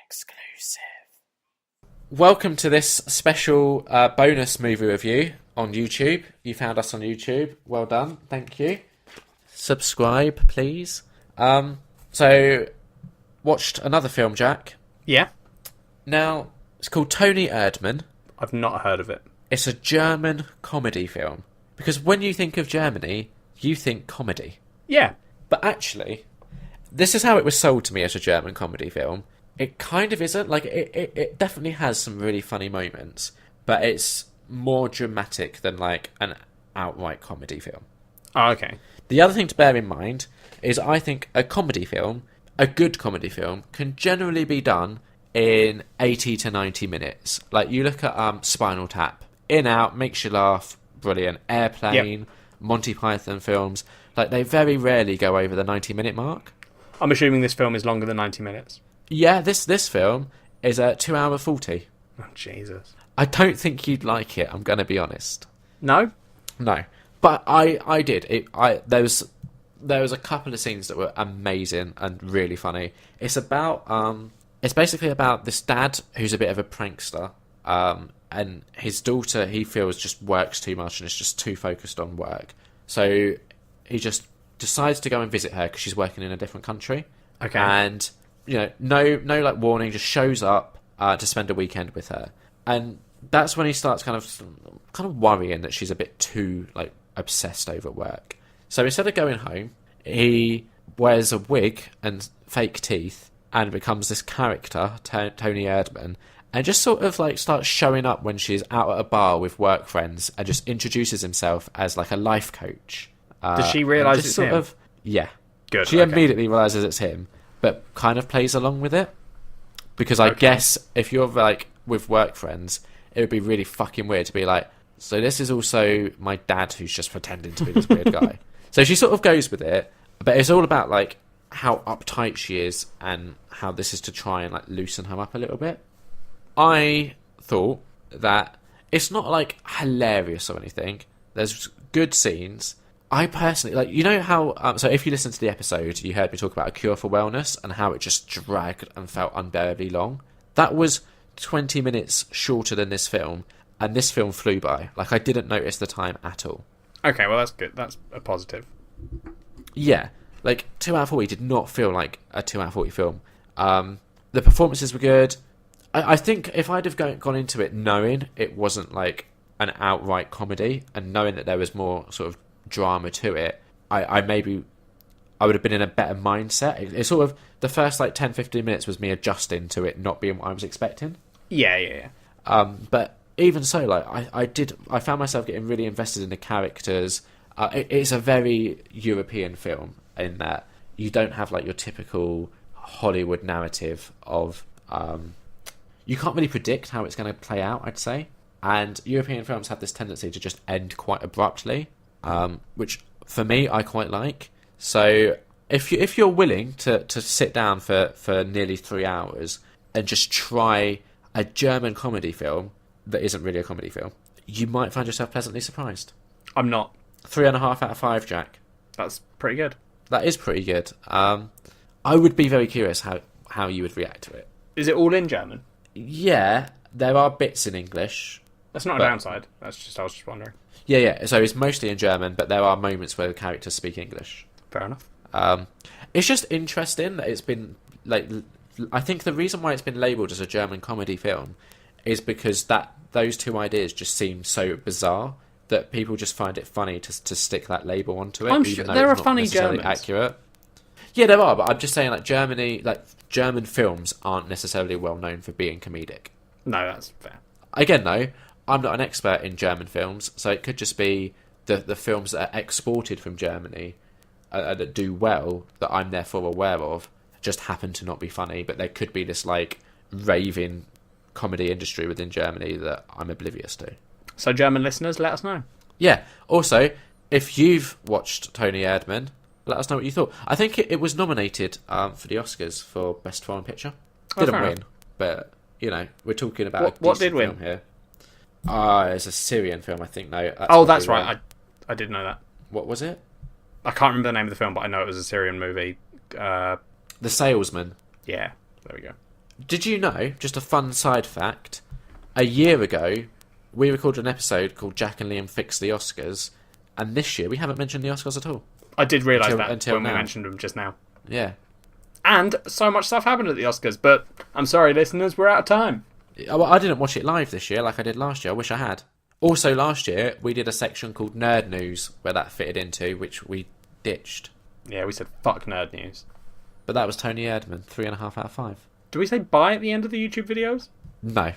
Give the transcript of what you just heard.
Exclusive. Welcome to this special bonus movie review on YouTube. You found us on YouTube. Well done. Thank you. Subscribe, please. So, watched another film, Jack. Yeah. Now, it's called Toni Erdmann. I've not heard of it. It's a German comedy film. Because when you think of Germany, you think comedy. Yeah. But actually, this is how it was sold to me as a German comedy film. It kind of isn't. Like, it definitely has some really funny moments, but it's more dramatic than, like, an outright comedy film. Oh, okay. The other thing to bear in mind is I think a comedy film, a good comedy film, can generally be done in 80 to 90 minutes. Like, you look at Spinal Tap. In, out, makes you laugh, brilliant. Airplane, Yep. Monty Python films. Like, they very rarely go over the 90-minute mark. I'm assuming this film is longer than 90 minutes. Yeah, this film is 2 hour 40. Oh, Jesus. I don't think you'd like it, I'm going to be honest. No? No. But I did. There was a couple of scenes that were amazing and really funny. It's basically about this dad who's a bit of a prankster, and his daughter, he feels, just works too much and is just too focused on work. So he just decides to go and visit her because she's working in a different country. Okay. And, you know, no like warning, just shows up to spend a weekend with her. And that's when he starts kind of worrying that she's a bit too, like, obsessed over work. So instead of going home, he wears a wig and fake teeth and becomes this character, Toni Erdmann, and just sort of like starts showing up when she's out at a bar with work friends and just introduces himself as like a life coach. Does she realise it's him? Yeah. Good. She okay. immediately realises it's him, but kind of plays along with it. Because I guess if you're like with work friends, it would be really fucking weird to be like, so this is also my dad who's just pretending to be this weird guy. So she sort of goes with it, but it's all about like how uptight she is and how this is to try and like loosen her up a little bit. I thought that it's not like hilarious or anything. There's good scenes. I personally, like, you know how, so if you listen to the episode, you heard me talk about A Cure for Wellness and how it just dragged and felt unbearably long. That was 20 minutes shorter than this film, and this film flew by. Like, I didn't notice the time at all. Okay, well, that's good. That's a positive. Yeah, like, 2 hour 40 did not feel like a 2 hour 40 film. The performances were good. I think if I'd have gone into it knowing it wasn't like an outright comedy and knowing that there was more sort of drama to it, I would have been in a better mindset. It's sort of the first like 10-15 minutes was me adjusting to it not being what I was expecting. Yeah. But even so, like I found myself getting really invested in the characters. It's a very European film in that you don't have like your typical Hollywood narrative of you can't really predict how it's going to play out, I'd say. And European films have this tendency to just end quite abruptly, which for me I quite like. So if you're willing to sit down for nearly 3 hours and just try a German comedy film that isn't really a comedy film, you might find yourself pleasantly surprised. I'm not. 3.5 out of 5, Jack. That's pretty good. That is pretty good. I would be very curious how you would react to it. Is it all in German? Yeah, there are bits in English. That's not a downside. I was just wondering. Yeah. So it's mostly in German, but there are moments where the characters speak English. Fair enough. It's just interesting that it's been like. I think the reason why it's been labelled as a German comedy film is because those two ideas just seem so bizarre that people just find it funny to stick that label onto it. I'm sure there are funny Germans. Accurate. Yeah, there are, but I'm just saying, like, Germany, like, German films aren't necessarily well known for being comedic. No, that's fair. Again, though, I'm not an expert in German films, so it could just be the films that are exported from Germany that do well, that I'm therefore aware of, just happen to not be funny, but there could be this, like, raving comedy industry within Germany that I'm oblivious to. So, German listeners, let us know. Yeah. Also, if you've watched Toni Erdmann, let us know what you thought. I think it was nominated for the Oscars for Best Foreign Picture. Didn't win, but, you know, we're talking about what did win here. It's a Syrian film, I think. No. That's right. I did know that. What was it? I can't remember the name of the film, but I know it was a Syrian movie. The Salesman. Yeah, there we go. Did you know, just a fun side fact, a year ago, we recorded an episode called Jack and Liam Fix the Oscars, and this year we haven't mentioned the Oscars at all. I did realise Until- that until when now. we mentioned them just now. Yeah. And so much stuff happened at the Oscars, but I'm sorry, listeners, we're out of time. Well, I didn't watch it live this year like I did last year. I wish I had. Also, last year, we did a section called Nerd News, where that fitted into, which we ditched. Yeah, we said fuck nerd news. But that was Toni Erdmann, 3.5 out of 5. Do we say bye at the end of the YouTube videos? No,